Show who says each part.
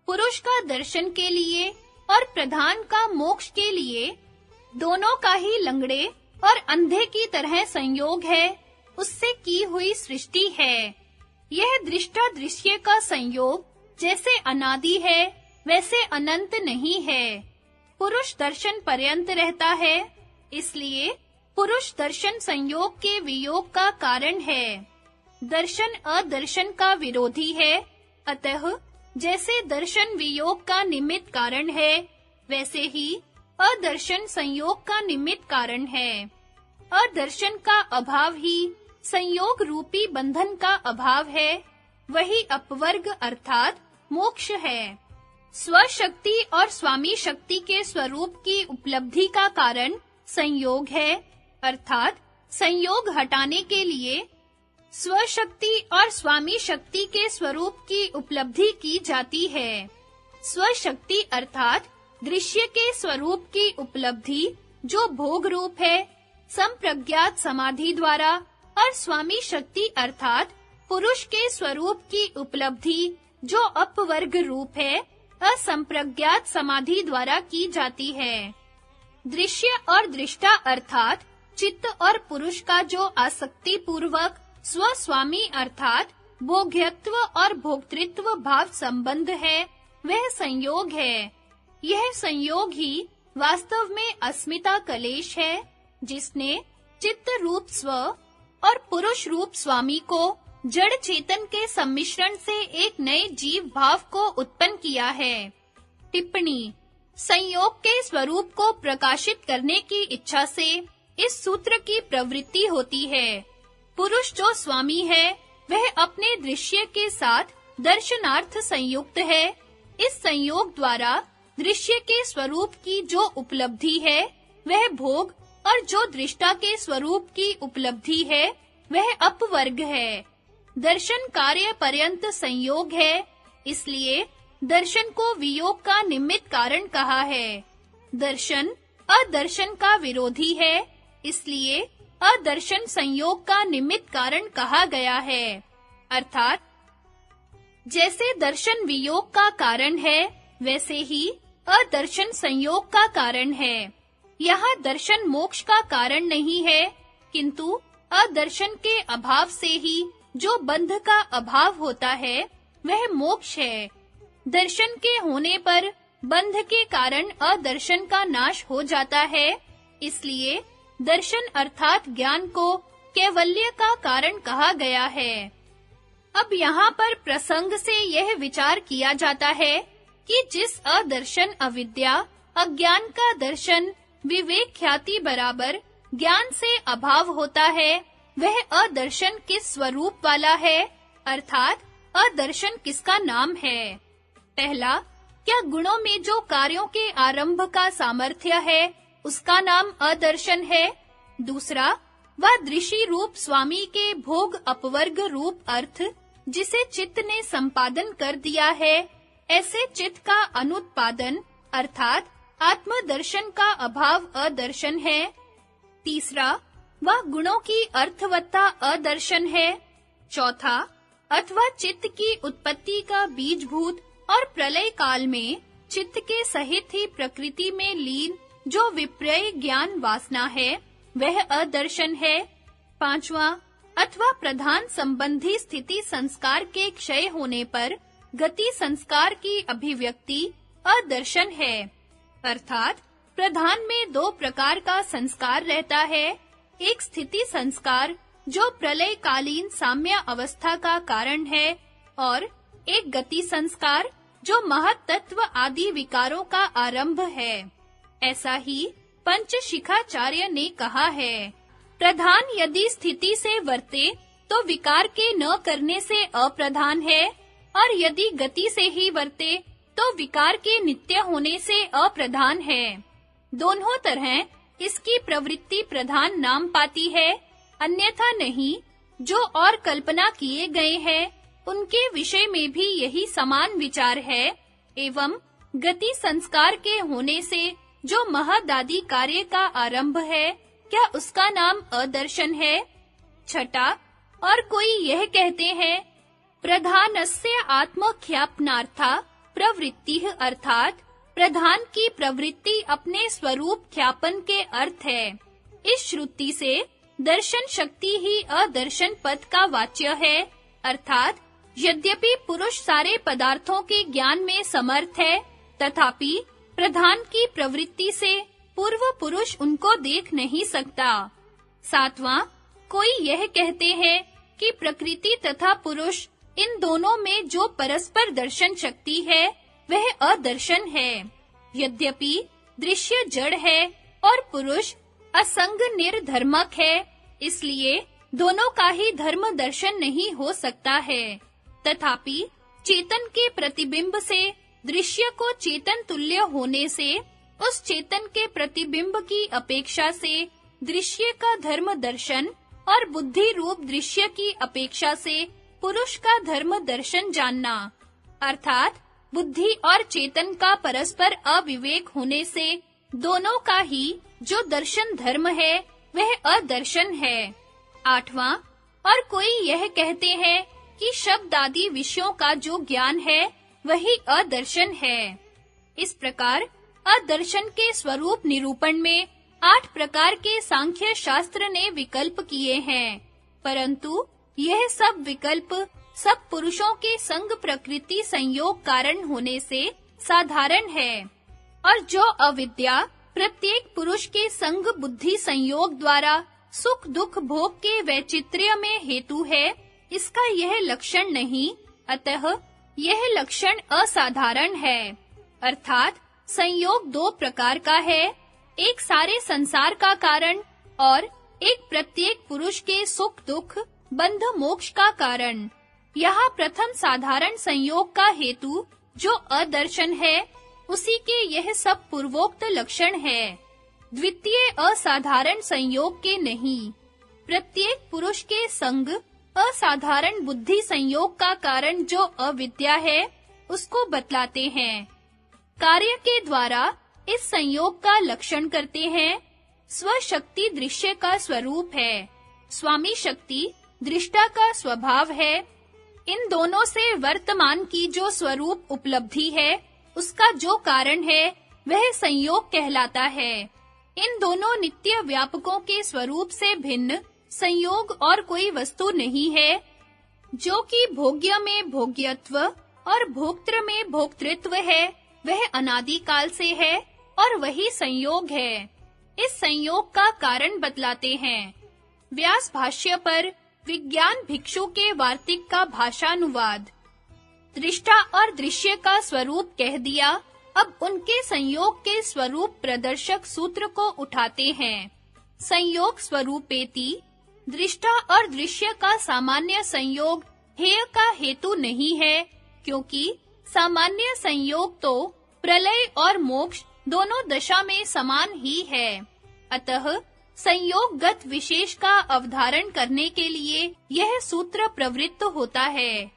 Speaker 1: पुरुष का दर्शन के लिए और प्रधान का मोक्ष के लिए दोनों का ही लंगड़े और अंधे की तरह संयोग है, उससे की हुई सृष्टि है। यह दृष्टा दृश्य का संयोग जैसे अनादि है, वैसे अनंत नहीं है। पुरुष दर्शन पर्यंत रहता है, इसलिए पुरुष दर्शन संयोग के वियोग का कारण है। दर्शन अदर्शन का विरोधी है, अतः जैसे दर्शन वियोग का निमित्त कारण है, वैसे ही अदर्शन संयोग का निमित्त कारण है। अदर्शन का अभाव ही संयोग रूपी बंधन का अभाव है, वही अपवर्ग अर्थात मोक्ष है। स्वशक्ति और स्वामी शक्ति के स्वरूप की उपलब्धि का कारण संयोग है, अर्थात संयोग हटाने के लिए स्वशक्ति और स्वामी शक्ति के स्वरूप की उपलब्धि की जाती है। स्वशक्ति अर्थात दृश्य के स्वरूप की उपलब्धि जो भोग रूप है, संप्रज्ञात समाधि द्वारा, और स्वामी शक्ति अर्थात पुरुष के स्वरूप की उपलब्धि जो अपवर्ग रूप है, असंप्रज्ञात समाधि द्वारा की जाती है। दृश्य और दृष्टा अर्थात चित्त और पुरुष का जो आसक्ति पूर्वक स्वस्वामी अर्थात भोग्यत्व और भोक्तृत्व भाव संबंध है, वह संयोग है। यह संयोग ही वास्तव में अस्मिता कलेश है, जिसने चित्त रूप स्व और पुरुष रूप स्वामी को जड़ चेतन के सम्मिश्रण से एक नए जीव भाव को उत्पन्न किया है। टिप्पणी: संयोग के स्वरूप को प्रकाशित करने की इच्छा से इस सूत्र की प्रवृत्ति होती है। पुरुष जो स्वामी है, वह अपने दृश्य के साथ दर्शनार्थ संयुक्त है। इस संयोग द्वारा दृश्य के स्वरूप की जो उपलब्धि है, वह भोग, और जो दृष्टा के स्वरूप की उपलब्धि है, वह अपवर्ग है। दर्शन कार्य पर्यंत संयोग है, इसलिए दर्शन को वियोग का निमित्त कारण कहा है। दर्शन अदर्शन का विरोधी है, इसलिए अदर्शन संयोग का निमित्त कारण कहा गया है। अर्थात जैसे दर्शन वियोग का कारण है, वैसे ही अदर्शन संयोग का कारण है। यहाँ दर्शन मोक्ष का कारण नहीं है, किंतु अदर्शन के अभाव से ही जो बंध का अभाव होता है, वह मोक्ष है। दर्शन के होने पर बंध के कारण अदर्शन का नाश हो जाता है, इसलिए दर्शन अर्थात ज्ञान को कैवल्य का कारण कहा गया है। अब यहाँ पर प्रसंग से यह विचार किया जाता है कि जिस अदर्शन अविद्या, अज्ञान का दर्शन विवेक ख्याति बराबर ज्ञान से अभाव होता है, वह अदर्शन किस स्वरूप वाला है, अर्थात अदर्शन किसका नाम है? पहला, क्या गुणों में जो कार्यों के आरंभ का सामर्थ्य है, उसका नाम अदर्शन है? दूसरा, वह दृषि रूप स्वामी के भोग अपवर्ग रूप अर्थ जिसे चित्त ने संपादन कर दिया है, ऐसे चित्त का अनुत्पादन अर्थात आत्मदर्शन का अभाव अदर्शन है। तीसरा, वह गुणों की अर्थवत्ता अदर्शन है। चौथा, अथवा चित्त की उत्पत्ति का बीजभूत और प्रलय काल में चित्त के सहित ही प्रकृति में लीन जो विपर्य ज्ञान वासना है, वह अदर्शन है। पांचवा, अथवा प्रधान संबंधी स्थिति संस्कार के क्षय होने पर गति संस्कार की अभिव्यक्ति अदर्शन है। अर्थात प्रधान में दो प्रकार का संस्कार रहता है, एक स्थिति संस्कार जो प्रलय कालीन साम्य अवस्था का कारण है, और एक गति संस्कार जो महत् तत्व आदि विकारों का आरंभ है। ऐसा ही पंचशिखाचार्य ने कहा है, प्रधान यदि स्थिति से वर्ते तो विकार के न करने से अप्रधान है, और यदि गति से ही वर्ते तो विकार के नित्य होने से अप्रधान है। दोनों तरह इसकी प्रवृत्ति प्रधान नाम पाती है, अन्यथा नहीं। जो और कल्पना किए गए हैं, उनके विषय में भी यही समान विचार है, एवं गति संस्कार के होने से जो महदादि कार्य का आरंभ है, क्या उसका नाम अदर्शन है? छठा, और कोई यह कहते हैं, प्रधानस्य आत्मख्यापनार्था प्रवृत्ति अर्थात प्रधान की प्रवृत्ति अपने स्वरूप ख्यापन के अर्थ है। इस श्रुति से दर्शन शक्ति ही अदर्शन पद का वाच्य है, अर्थात यद्यपि पुरुष सारे पदार्थों के ज्ञान में समर्थ है, तथापि प्रधान की प्रवृत्ति से पूर्व पुरुष उनको देख नहीं सकता। सातवां, कोई यह कहते हैं कि प्रकृति तथा पुरुष इन दोनों में जो परस्पर दर्शन शक्ति है वह अदर्शन है। यद्यपि दृश्य जड़ है और पुरुष असंग निर्धर्मक है, इसलिए दोनों का ही धर्म दर्शन नहीं हो सकता है। तथापि चेतन के प्रतिबिंब से दृश्य को चेतन तुल्य होने से उस चेतन के प्रतिबिंब की अपेक्षा से दृश्य का धर्म दर्शन और बुद्धि रूप दृश्य की अपेक्षा से पुरुष का धर्म दर्शन जानना, अर्थात बुद्धि और चेतन का परस्पर अविवेक होने से दोनों का ही जो दर्शन धर्म है वह अदर्शन है। आठवां, और कोई यह कहते हैं कि शब्द आदि विषयों का जो ज्ञान है वही अदर्शन है। इस प्रकार अदर्शन के स्वरूप निरूपण में 8 प्रकार के सांख्य शास्त्र ने विकल्प किए हैं, परंतु यह सब विकल्प सब पुरुषों के संग प्रकृति संयोग कारण होने से साधारण है, और जो अविद्या प्रत्येक पुरुष के संग बुद्धि संयोग द्वारा सुख दुख भोग के वैचित्र्य में हेतु है, इसका यह लक्षण नहीं, अतः यह लक्षण असाधारण है। अर्थात संयोग 2 प्रकार का है, एक सारे संसार का कारण और एक प्रत्येक पुरुष के सुख दुख बंध मोक्ष का कारण। यहाँ प्रथम साधारण संयोग का हेतु जो अदर्शन है, उसी के यह सब पूर्वोक्त लक्षण है, द्वितीय असाधारण संयोग के नहीं। प्रत्येक पुरुष के संग असाधारण बुद्धि संयोग का कारण जो अविद्या है, उसको बतलाते हैं। कार्य के द्वारा इस संयोग का लक्षण करते हैं। स्वशक्ति दृश्य का स्वरूप है, स्वामी शक्ति दृष्टा का स्वभाव है। इन दोनों से वर्तमान की जो स्वरूप उपलब्धि है, उसका जो कारण है, वह संयोग कहलाता है। इन दोनों नित्य व्यापकों के स्वरूप से भिन्न संयोग और कोई वस्तु नहीं है, जो कि भोग्य में भोग्यत्व और भोक्तृ में भोक्तृत्व है, वह अनादि काल से है और वही संयोग है। इस संयोग का कारण बतलाते हैं। व्यास भाष्य पर विज्ञान भिक्षु के वार्तिक का भाषानुवाद। दृष्टा और दृश्य का स्वरूप कह दिया, अब उनके संयोग के स्वरूप प्रदर्शक सूत्र को उठाते हैं। संयोग स्वरूपेति, दृष्टा और दृश्य का सामान्य संयोग हेय का हेतु नहीं है, क्योंकि सामान्य संयोग तो प्रलय और मोक्ष दोनों दशा में समान ही है। अतः संयोगगत विशेष का अवधारण करने के लिए यह सूत्र प्रवृत्त होता है।